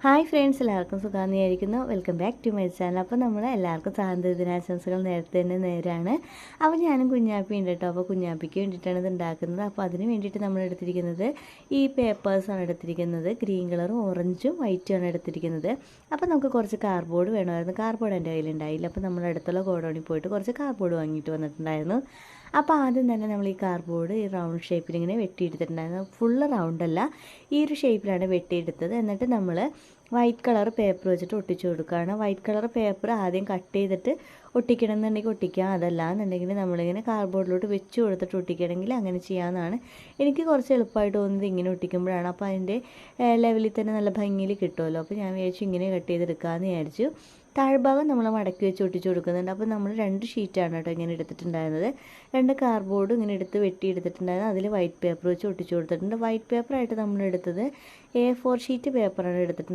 Hi friends, എല്ലാവർക്കും സുഖമായിരിക്കുന്നു. Welcome back to my channel. അപ്പോൾ നമ്മൾ എല്ലാവർക്കും സ്വാതന്ത്ര്യദിനാശംസകൾ നേരത്തെ തന്നെ നേരാണ്. അപ്പോൾ ഞാനും കുഞ്ഞാപ്പി ഉണ്ട് കേട്ടോ. അപ്പോൾ കുഞ്ഞാപ്പിക്ക് വേണ്ടിയിട്ടാണ് ഇത് ഉണ്ടാക്കുന്നത്. അപ്പോൾ അതിന് വേണ്ടിയിട്ട് നമ്മൾ എടുത്തിരിക്കുന്നത് ഈ പേപ്പേഴ്സാണ് എടുത്തിരിക്കുന്നത്. ഗ്രീൻ കളറും ഓറഞ്ചും വൈറ്റും ആണ് എടുത്തിരിക്കുന്നത്. അപ്പോൾ നമുക്ക് കുറച്ച് കാർഡ്ബോർഡ് വേണമായിരുന്നു. കാർഡ്ബോർഡ് എൻ്റെ കയ്യിലുണ്ടായില്ല. അപ്പോൾ നമ്മൾ അടുത്തുള്ള ഗോഡൗണിൽ പോയിട്ട് കുറച്ച് കാർഡ്ബോർഡ് വാങ്ങിയിട്ട് വന്നിട്ടുണ്ടായിരുന്നു. അപ്പോൾ ആദ്യം തന്നെ നമ്മൾ ഈ കാർഡ്ബോർഡ് ഈ റൗണ്ട് ഷേപ്പിൽ ഇങ്ങനെ വെട്ടിയെടുത്തിട്ടുണ്ടായിരുന്നു. ഫുള്ള് റൗണ്ടല്ല, ഈ ഒരു ഷേപ്പിലാണ് വെട്ടിയെടുത്തത്. എന്നിട്ട് നമ്മൾ വൈറ്റ് കളർ പേപ്പർ വെച്ചിട്ട് ഒട്ടിച്ചു കൊടുക്കുകയാണ്. വൈറ്റ് കളർ പേപ്പർ ആദ്യം കട്ട് ചെയ്തിട്ട് ഒട്ടിക്കണം എന്നുണ്ടെങ്കിൽ ഒട്ടിക്കാം, അതല്ല എന്നുണ്ടെങ്കിൽ നമ്മളിങ്ങനെ കാർഡ്ബോർഡിലോട്ട് വെച്ച് കൊടുത്തിട്ട് ഒട്ടിക്കണമെങ്കിൽ അങ്ങനെ ചെയ്യാമെന്നാണ് എനിക്ക് കുറച്ച് എളുപ്പമായിട്ട് തോന്നുന്നത്. ഇങ്ങനെ ഒട്ടിക്കുമ്പോഴാണ്. അപ്പോൾ അതിൻ്റെ ലെവലിൽ തന്നെ നല്ല ഭംഗിയിൽ കിട്ടുമല്ലോ. അപ്പോൾ ഞാൻ വിചാരിച്ചു ഇങ്ങനെ കട്ട് ചെയ്തെടുക്കാമെന്ന് വിചാരിച്ചു. താഴ്ഭാഗം നമ്മൾ മടക്കി വെച്ച് ഒട്ടിച്ചു കൊടുക്കുന്നുണ്ട്. അപ്പോൾ നമ്മൾ 2 ഷീറ്റാണ് കേട്ടോ ഇങ്ങനെ എടുത്തിട്ടുണ്ടായിരുന്നത്. 2 കാർഡ്ബോർഡ് ഇങ്ങനെ എടുത്ത് വെട്ടിയെടുത്തിട്ടുണ്ടായിരുന്നു. അതിൽ വൈറ്റ് പേപ്പർ വെച്ച് ഒട്ടിച്ചു കൊടുത്തിട്ടുണ്ട്. വൈറ്റ് പേപ്പറായിട്ട് നമ്മൾ എടുത്തത് A4 ഷീറ്റ് പേപ്പറാണ് എടുത്തിട്ടുണ്ടായിരുന്നത്.